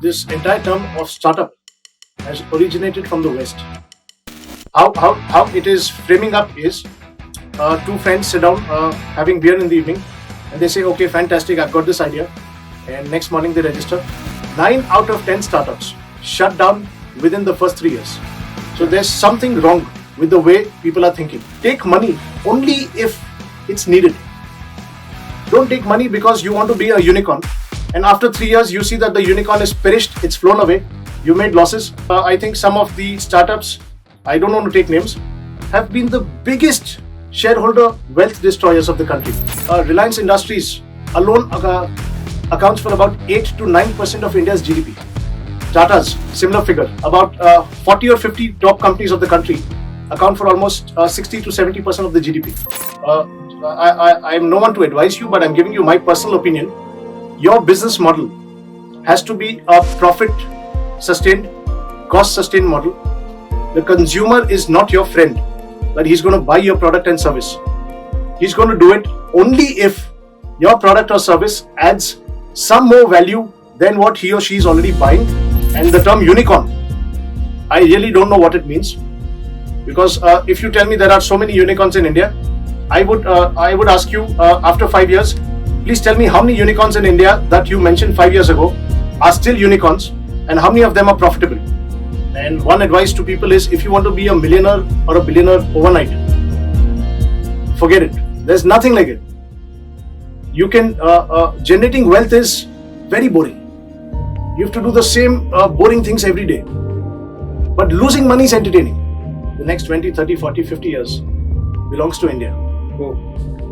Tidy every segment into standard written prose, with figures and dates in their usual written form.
this entire term of startup has originated from the West. How it is framing up is two friends sit down having beer in the evening and they say, okay, fantastic, I've got this idea. And next morning they register. 9 out of 10 startups shut down within the first 3 years. So there's something wrong with the way people are thinking. Take money only if it's needed. Don't take money because you want to be a unicorn. And after 3 years, you see that the unicorn is perished, it's flown away, you made losses. I think some of the startups, I don't want to take names, have been the biggest shareholder wealth destroyers of the country. Reliance Industries alone accounts for about 8 to 9% of India's GDP. Tata's, similar figure, about 40 or 50 top companies of the country account for almost 60 to 70% of the GDP. I am no one to advise you, but I'm giving you my personal opinion. Your business model has to be a profit-sustained, cost-sustained model. The consumer is not your friend, that he's going to buy your product and service. He's going to do it only if your product or service adds some more value than what he or she is already buying. And the term unicorn, I really don't know what it means, because if you tell me there are so many unicorns in India, I would ask you after 5 years, please tell me how many unicorns in India that you mentioned 5 years ago are still unicorns and how many of them are profitable. And one advice to people is, if you want to be a millionaire or a billionaire overnight, forget it. There's nothing like it. You can generating wealth is very boring. You have to do the same boring things every day. But losing money is entertaining. The next 20, 30, 40, 50 years belongs to India.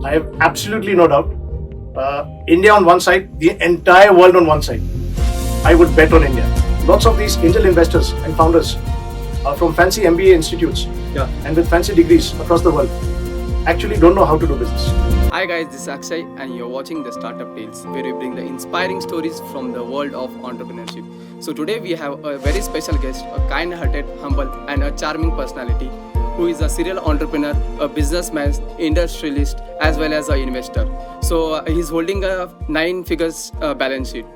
I have absolutely no doubt. India on one side, the entire world on one side. I would bet on India. Lots of these angel investors and founders are from fancy MBA institutes and with fancy degrees across the world actually don't know how to do business. Hi guys, this is Akshay and you're watching the Startup Tales, where we bring the inspiring stories from the world of entrepreneurship. So today we have a very special guest, a kind-hearted, humble and a charming personality who is a serial entrepreneur, a businessman, industrialist as well as an investor. So he's holding a 9 figures balance sheet.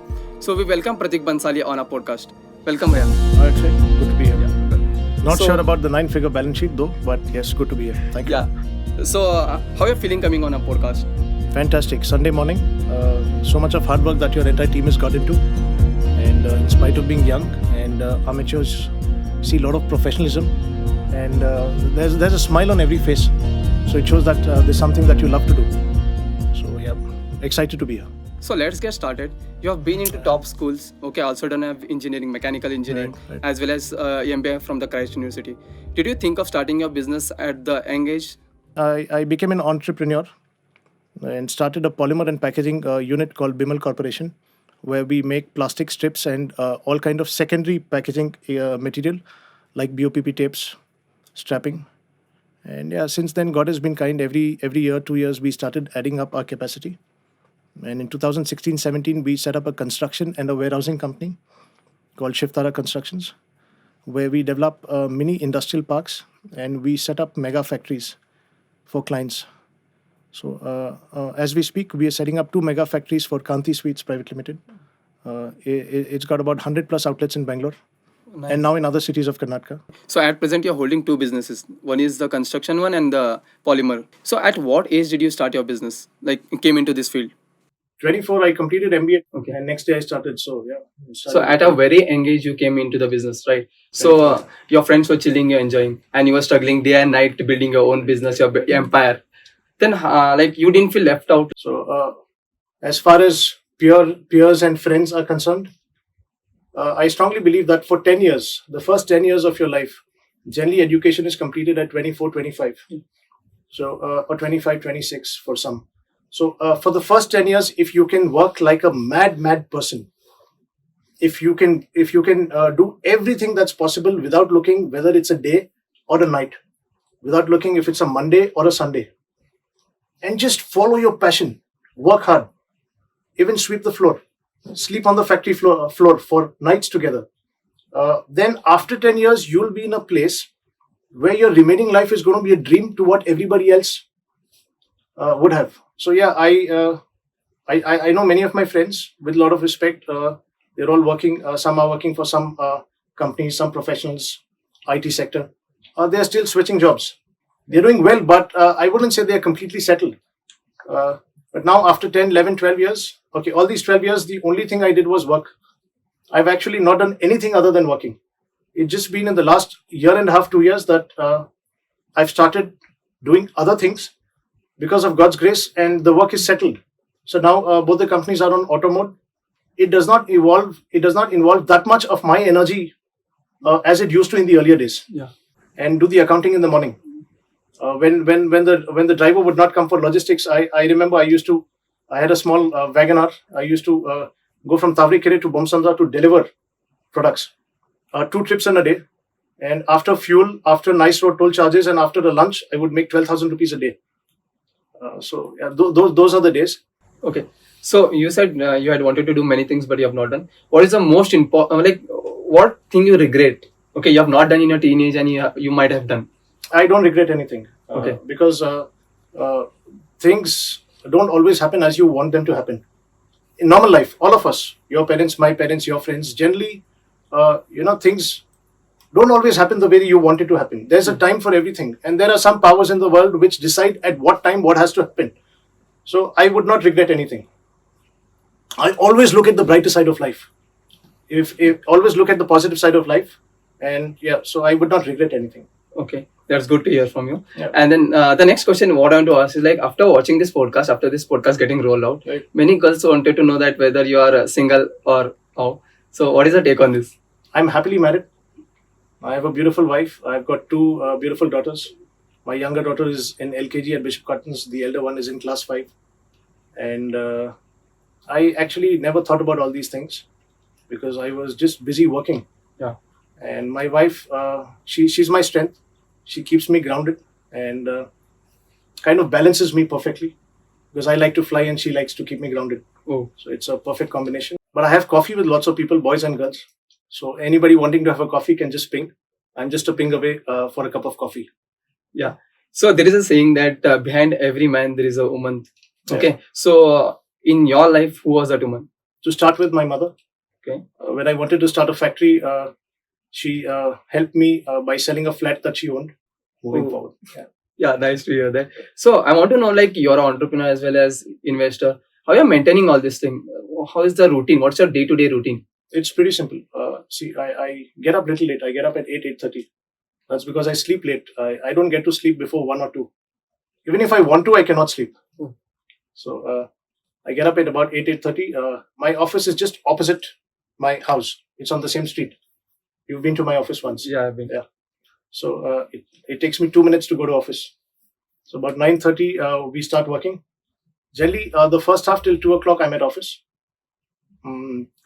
So we welcome Pratik Bhansali on our podcast. Welcome, Ryan. Akshay, good to be here. Not sure about the 9-figure balance sheet though, but yes, good to be here. Thank you. Yeah. So how are you feeling coming on a podcast? Fantastic. Sunday morning. So much of hard work that your entire team has got into. And in spite of being young and amateurs, see a lot of professionalism. And there's a smile on every face. So it shows that there's something that you love to do. So yeah, excited to be here. So let's get started. You have been into top schools, okay, also done have engineering, mechanical engineering, Right. as well as MBA from the Christ University. Did you think of starting your business at the young age? I became an entrepreneur and started a polymer and packaging unit called Bimal Corporation, where we make plastic strips and all kind of secondary packaging material like BOPP tapes, strapping. And yeah, since then God has been kind. Every year, 2 years, we started adding up our capacity. And in 2016-17, we set up a construction and a warehousing company called Shiftara Constructions, where we develop mini industrial parks and we set up mega factories for clients. So as we speak, we are setting up 2 mega factories for Kanti Sweets Private Limited. It's got about 100 plus outlets in Bangalore. Nice. And now in other cities of Karnataka. So at present you're holding 2 businesses. One is the construction one and the polymer. So at what age did you start your business? Like came into this field? 24, I completed MBA. Okay. And next day I started. So yeah. So at a very young age you came into the business, right? So your friends were chilling, you're enjoying, and you were struggling day and night building your own business, your empire. Then like you didn't feel left out. So as far as peers and friends are concerned, I strongly believe that for 10 years, the first 10 years of your life, generally education is completed at 24, 25. So, or 25, 26 for some. So for the first 10 years, if you can work like a mad person, if you can do everything that's possible without looking whether it's a day or a night, without looking if it's a Monday or a Sunday, and just follow your passion, work hard, even sweep the floor, sleep on the factory floor for nights together. Then after 10 years, you'll be in a place where your remaining life is going to be a dream to what everybody else would have. So yeah, I know many of my friends with a lot of respect. They're all working. Some are working for some companies, some professionals, IT sector. They're still switching jobs. They're doing well, but I wouldn't say they're completely settled. But now, after 10, 11, 12 years, okay, all these 12 years, the only thing I did was work. I've actually not done anything other than working. It's just been in the last year and a half, 2 years that I've started doing other things because of God's grace, and the work is settled. So now both the companies are on auto mode. It does not evolve. It does not involve that much of my energy as it used to in the earlier days. Yeah. And do the accounting in the morning. When the driver would not come for logistics, I remember I had a small wagoner. I used to go from Tavrikere to Bomsandra to deliver products. 2 trips in a day, and after fuel, after nice road toll charges, and after the lunch, I would make 12,000 rupees a day. So yeah, those are the days. Okay. So you said you had wanted to do many things, but you have not done. What is the most important? Like, what thing you regret? Okay, you have not done in your teenage, and you might have done. I don't regret anything. Okay. Because things don't always happen as you want them to happen. In normal life, all of us, your parents, my parents, your friends, generally, things don't always happen the way you want it to happen. There's a time for everything, and there are some powers in the world which decide at what time what has to happen. So I would not regret anything. I always look at the brighter side of life. If always look at the positive side of life, and yeah, so I would not regret anything. Okay, that's good to hear from you. Yeah. And then the next question what I want to ask is, like, after watching this podcast, after this podcast getting rolled out, Right. many girls wanted to know that whether you are single or how. So what is the take on this? I'm happily married. I have a beautiful wife. I've got two beautiful daughters. My younger daughter is in LKG at Bishop Cottons. The elder one is in class 5. And I actually never thought about all these things because I was just busy working. Yeah. And my wife, she's my strength. She keeps me grounded and kind of balances me perfectly because I like to fly and she likes to keep me grounded. Oh, So it's a perfect combination. But I have coffee with lots of people, boys and girls. So anybody wanting to have a coffee can just ping. I'm just a ping away for a cup of coffee. yeah. So there is a saying that behind every man there is a woman. Yeah. Okay. So in your life, who was that woman? To start with, my mother. Okay. When I wanted to start a factory, she helped me by selling a flat that she owned. Moving Oh. forward. Yeah. Yeah, nice to hear that. So I want to know, like, you're an entrepreneur as well as investor. How you're maintaining all this thing? How is the routine? What's your day-to-day routine? It's pretty simple. See, I get up little late. I get up at 8:30. That's because I sleep late. I don't get to sleep before 1 or 2. Even if I want to, I cannot sleep. Oh. So I get up at about 8:30. My office is just opposite my house. It's on the same street. You've been to my office once. Yeah, I've been. Yeah. So it takes me 2 minutes to go to office. So about 9:30, we start working. Generally, the first half till 2 o'clock, I'm at office,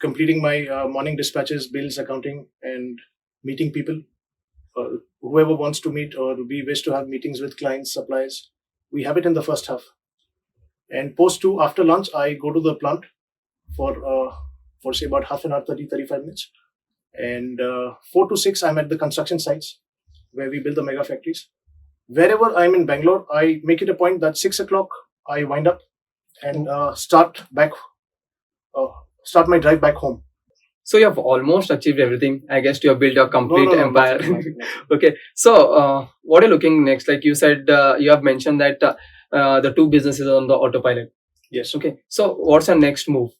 completing my morning dispatches, bills, accounting, and meeting people. Whoever wants to meet or we wish to have meetings with clients, suppliers, we have it in the first half. And post 2, after lunch, I go to the plant for say about half an hour, 30, 35 minutes. And 4 to 6, I'm at the construction sites where we build the mega factories. Wherever I'm in Bangalore, I make it a point that 6 o'clock I wind up and start my drive back home. So you have almost achieved everything. I guess you have built your complete No, empire. nothing. Okay. So what are you looking next? Like you said, you have mentioned that the two businesses are on the autopilot. Yes. Okay. So what's your next move?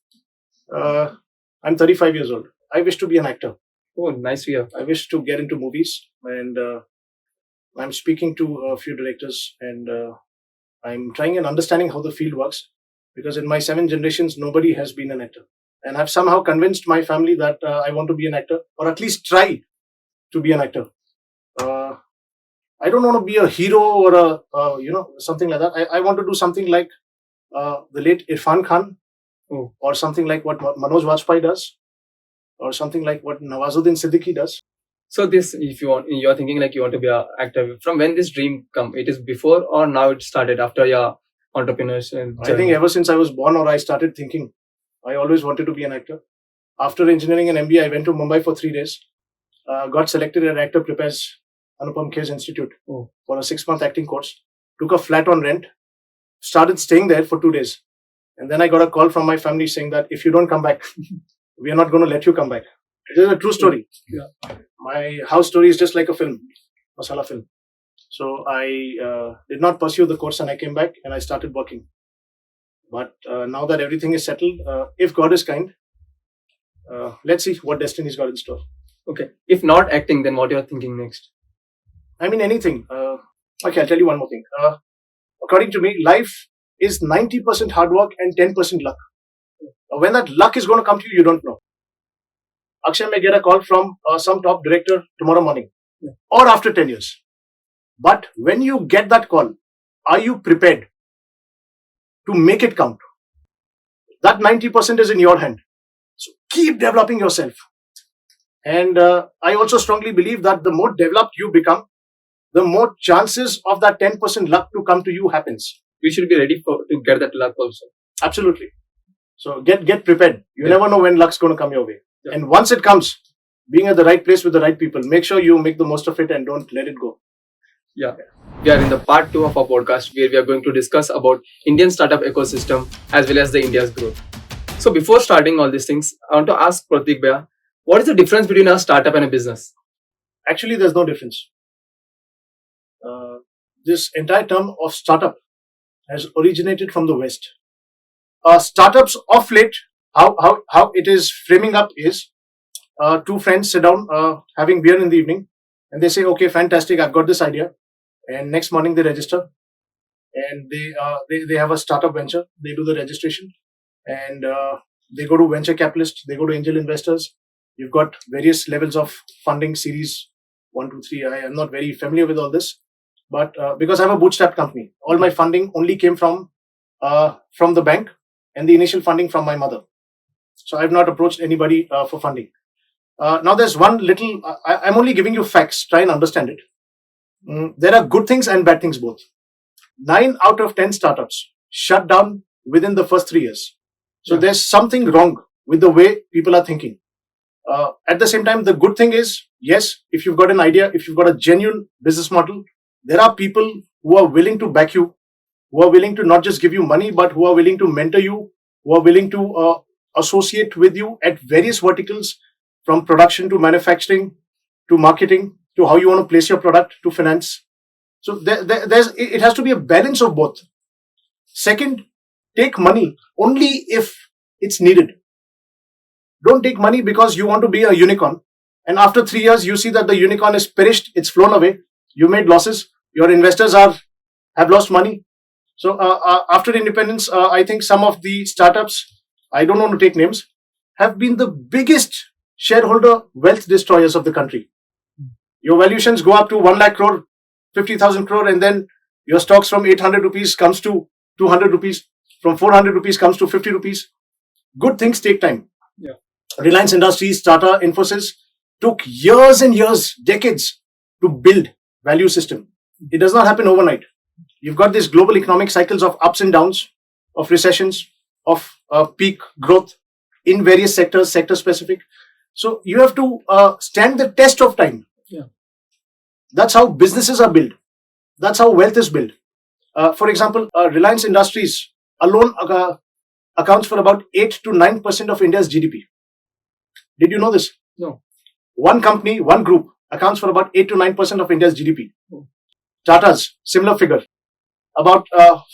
I'm 35 years old. I wish to be an actor. Oh, nice to hear. I wish to get into movies, and I'm speaking to a few directors, and I'm trying and understanding how the field works. Because in my 7 generations, nobody has been an actor, and I've somehow convinced my family that I want to be an actor, or at least try to be an actor. I don't want to be a hero or something like that. I want to do something like the late Irfan Khan, Oh. or something like what Manoj Vajpayee does, or something like what Nawazuddin Siddiqui does. So this, if you want, you're thinking like you want to be an actor. From when this dream come? It is before or now it started after your entrepreneurship? I think ever since I was born or I started thinking, I always wanted to be an actor. After engineering and MBA, I went to Mumbai for 3 days. Got selected at Actor Prepares Anupam Kher's Institute Oh. for a 6-month acting course. Took a flat on rent. Started staying there for 2 days. And then I got a call from my family saying that if you don't come back, We are not going to let you come back. It is a true story. Yeah. My house story is just like a film, masala film. So I did not pursue the course and I came back and I started working. But now that everything is settled, if God is kind, let's see what destiny's got in store. Okay. If not acting, then what you're thinking next? I mean, anything. Okay, I'll tell you one more thing. According to me, life is 90% hard work and 10% luck. When that luck is going to come to you, you don't know. Akshay may get a call from some top director tomorrow morning or after 10 years. But when you get that call, are you prepared to make it count? That 90% is in your hand. So keep developing yourself. And I also strongly believe that the more developed you become, the more chances of that 10% luck to come to you happens. We should be ready to get that luck also. Absolutely. So get prepared. You never know when luck's going to come your way. Yeah. And once it comes, being at the right place with the right people, make sure you make the most of it and don't let it go. Yeah. We are in the part 2 of our podcast where we are going to discuss about Indian startup ecosystem as well as the India's growth. So before starting all these things, I want to ask Pratik Bhaiya, what is the difference between a startup and a business? Actually, there's no difference. This entire term of startup has originated from the West. Startups of late, how it is framing up is two friends sit down having beer in the evening and they say, okay, fantastic, I've got this idea. And next morning they register and they have a startup venture. They do the registration and they go to venture capitalists, they go to angel investors. You've got various levels of funding, series 1, 2, 3. I am not very familiar with all this, but because I have a bootstrap company, all my funding only came from the bank and the initial funding from my mother. So I've not approached anybody for funding. Now there's one little, I'm only giving you facts, try and understand it. There are good things and bad things both. 9 out of 10 startups shut down within the first 3 years. So there's something wrong with the way people are thinking. At the same time, the good thing is, yes, if you've got an idea, if you've got a genuine business model, there are people who are willing to back you, who are willing to not just give you money, but who are willing to mentor you, who are willing to associate with you at various verticals, from production to manufacturing to marketing to how you want to place your product to finance. So it has to be a balance of both. Second, take money only if it's needed. Don't take money because you want to be a unicorn. And after 3 years, you see that the unicorn is perished, it's flown away. You made losses. Your investors have lost money. So after independence, I think some of the startups, I don't want to take names, have been the biggest shareholder wealth destroyers of the country. Your valuations go up to 1 lakh crore, 50,000 crore, and then your stocks from 800 rupees comes to 200 rupees, from 400 rupees comes to 50 rupees. Good things take time. Yeah. Reliance Industries, Tata, Infosys took years and years, decades to build value system. It does not happen overnight. You've got these global economic cycles of ups and downs, of recessions, of peak growth in various sectors, sector specific. So you have to stand the test of time. Yeah. That's how businesses are built. That's how wealth is built. For example, Reliance Industries alone accounts for about 8 to 9% of India's GDP. Did you know this? No. One company, one group accounts for about 8 to 9% of India's GDP. Tata's, similar figure. About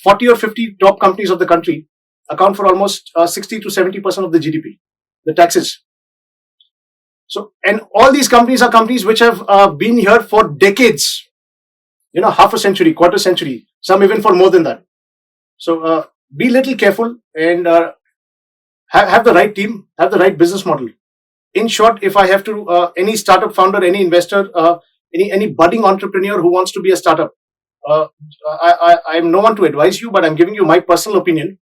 40 or 50 top companies of the country account for almost 60 to 70% of the GDP, the taxes. So, and all these companies are companies which have been here for decades, half a century, quarter century, some even for more than that. So, be a little careful and have the right team, have the right business model. In short, if I have to, any startup founder, any investor, any budding entrepreneur who wants to be a startup, I'm no one to advise you, but I'm giving you my personal opinion.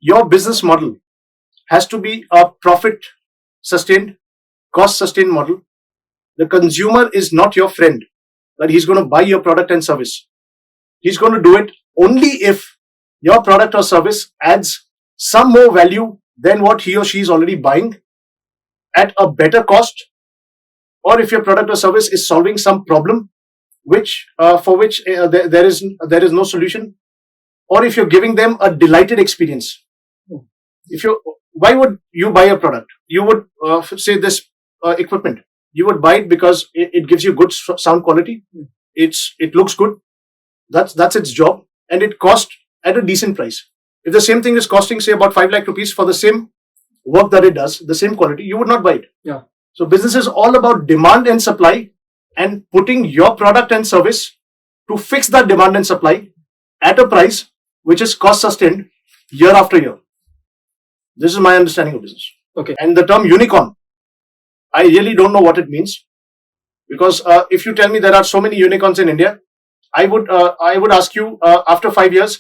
Your business model has to be a profit sustained, cost sustained model. The consumer is not your friend, that he's going to buy your product and service. He's going to do it only if your product or service adds some more value than what he or she is already buying at a better cost, or if your product or service is solving some problem for which there is no solution, or if you're giving them a delighted experience. If why would you buy a product? You would say this equipment. You would buy it because it gives you good sound quality. It looks good. That's its job, and it costs at a decent price. If the same thing is costing, say, about 5 lakh rupees for the same work that it does, the same quality, you would not buy it. Yeah. So business is all about demand and supply, and putting your product and service to fix that demand and supply at a price which is cost sustained year after year. This is my understanding of business. Okay. And the term unicorn, I really don't know what it means, because if you tell me there are so many unicorns in India, I would ask you after 5 years,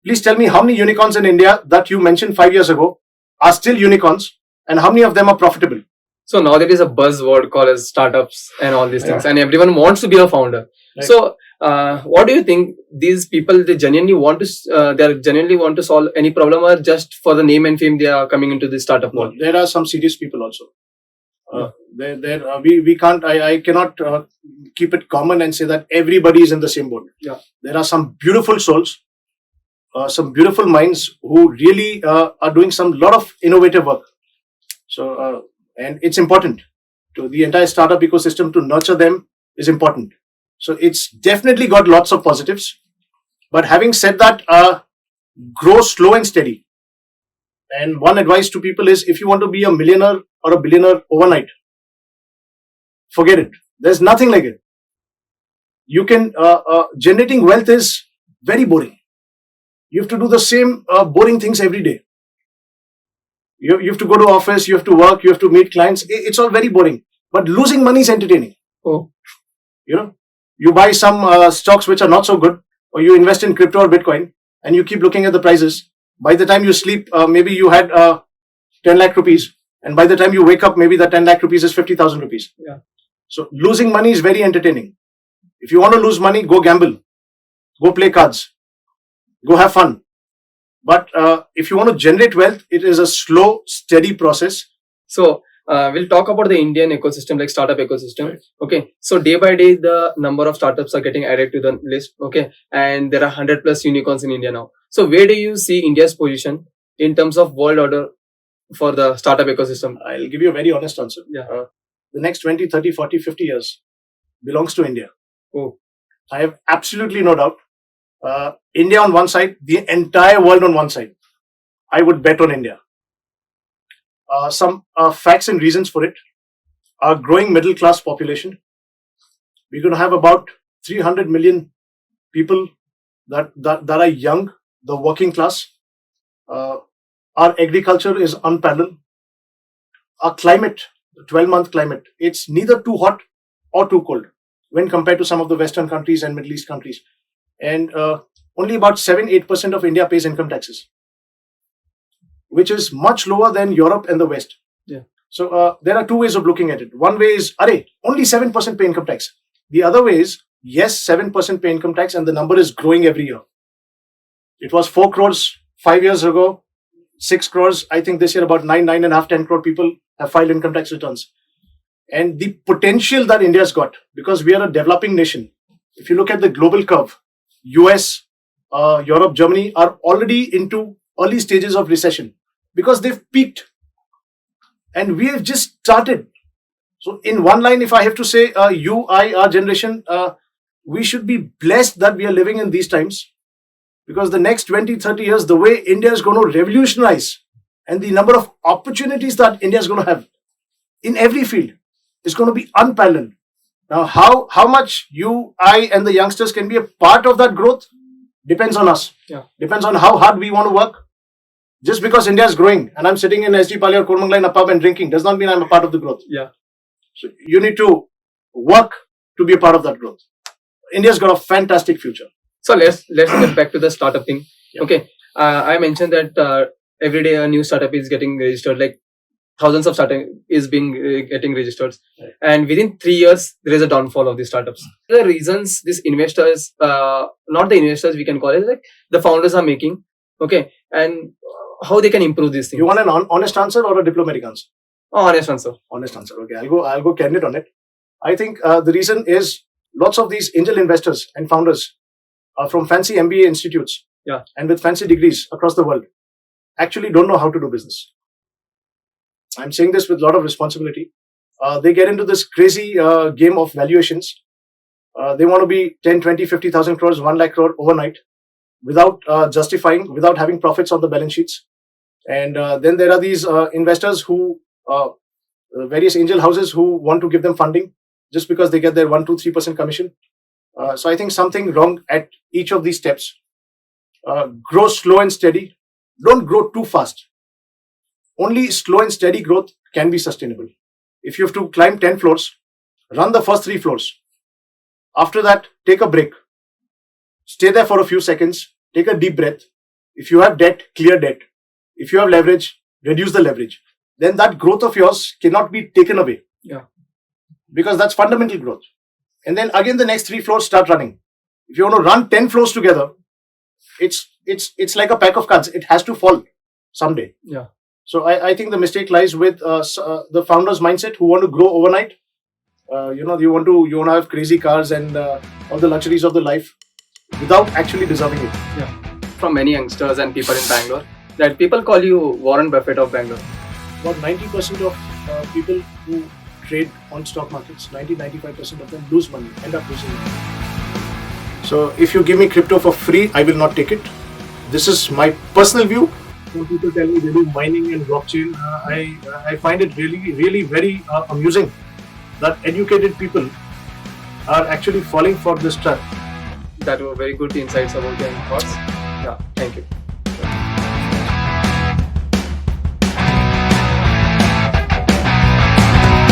please tell me how many unicorns in India that you mentioned 5 years ago are still unicorns, and how many of them are profitable. So now there is a buzzword called as startups and all these things, Yeah. and everyone wants to be a founder. Right. So what do you think? These people, they genuinely want to solve any problem, or just for the name and fame they are coming into this startup world? There are some serious people also. We can't. I cannot keep it common and say that everybody is in the same boat. Yeah. There are some beautiful souls, some beautiful minds who really are doing some lot of innovative work. So and it's important to the entire startup ecosystem to nurture them is important. So it's definitely got lots of positives. But having said that, grow slow and steady. And one advice to people is, if you want to be a millionaire or a billionaire overnight, forget it. There's nothing like it. You can, generating wealth is very boring. You have to do the same boring things every day. You have to go to office, you have to work, you have to meet clients. It's all very boring. But losing money is entertaining. Oh. You know, you buy some stocks which are not so good, or you invest in crypto or Bitcoin, and you keep looking at the prices. By the time you sleep, maybe you had 10 lakh rupees, and by the time you wake up, maybe the 10 lakh rupees is 50,000 rupees. Yeah. So losing money is very entertaining. If you want to lose money, go gamble, go play cards, go have fun. But if you want to generate wealth, it is a slow, steady process. So we'll talk about the Indian ecosystem, like startup ecosystem. Right. Okay. So day by day, the number of startups are getting added to the list. Okay. And there are 100 plus unicorns in India now. So where do you see India's position in terms of world order for the startup ecosystem? I'll give you a very honest answer. Yeah. The next 20, 30, 40, 50 years belongs to India. Oh. I have absolutely no doubt. India on one side, the entire world on one side. I would bet on India. Some facts and reasons for it. Our growing middle class population. We're going to have about 300 million people that are young, the working class. Our agriculture is unparalleled. Our climate, the 12-month climate, it's neither too hot or too cold when compared to some of the Western countries and Middle East countries. And only about 7-8% of India pays income taxes, which is much lower than Europe and the West. Yeah. So there are two ways of looking at it. One way is, only 7% pay income tax. The other way is, yes, 7% pay income tax, and the number is growing every year. It was 4 crores 5 years ago, 6 crores. I think this year about 9.5, 10 crore people have filed income tax returns. And the potential that India's got, because we are a developing nation. If you look at the global curve, US, Europe, Germany are already into early stages of recession because they've peaked. And we have just started. So in one line, if I have to say, our generation, we should be blessed that we are living in these times, because the next 20, 30 years, the way India is going to revolutionize and the number of opportunities that India is going to have in every field is going to be unparalleled. Now, how much you, I, and the youngsters can be a part of that growth depends on us. Yeah. Depends on how hard we want to work. Just because India is growing and I'm sitting in SD Pali or Kormangala in a pub and drinking does not mean I'm a part of the growth. Yeah. So you need to work to be a part of that growth. India's got a fantastic future. So let's get back to the startup thing. Yeah. Okay. I mentioned that every day a new startup is getting registered. Like thousands of startup is getting registered, Right. and within 3 years there is a downfall of these startups. The reasons these investors, not the investors, we can call it, like the founders are making. Okay, and how they can improve these things. You want an honest answer or a diplomatic answer? Oh, honest answer. Honest answer. Okay, I'll go candid on it. I think the reason is lots of these angel investors and founders are from fancy MBA institutes, Yeah, and with fancy degrees across the world, actually don't know how to do business. I'm saying this with a lot of responsibility. They get into this crazy game of valuations. They want to be 10, 20, 50,000 crores, 1 lakh crore overnight without justifying, without having profits on the balance sheets. And then there are these investors who, various angel houses who want to give them funding just because they get their 1, 2, 3% commission. So I think something wrong at each of these steps. Grow slow and steady. Don't grow too fast. Only slow and steady growth can be sustainable. If you have to climb 10 floors, run the first 3 floors. After that, take a break. Stay there for a few seconds. Take a deep breath. If you have debt, clear debt. If you have leverage, reduce the leverage. Then that growth of yours cannot be taken away. Yeah. Because that's fundamental growth. And then again, the next 3 floors start running. If you want to run 10 floors together, it's like a pack of cards. It has to fall someday. Yeah. So I think the mistake lies with the founder's mindset who want to grow overnight. You want to have crazy cars and all the luxuries of the life without actually deserving it. Yeah. From many youngsters and people in Bangalore, that people call you Warren Buffett of Bangalore. About 90% of people who trade on stock markets, 90-95% of them lose money, end up losing money. So if you give me crypto for free, I will not take it. This is my personal view. Some people tell me they do mining and blockchain. I find it really very amusing that educated people are actually falling for this trap. That were very good insights about your thoughts. Yeah, thank you.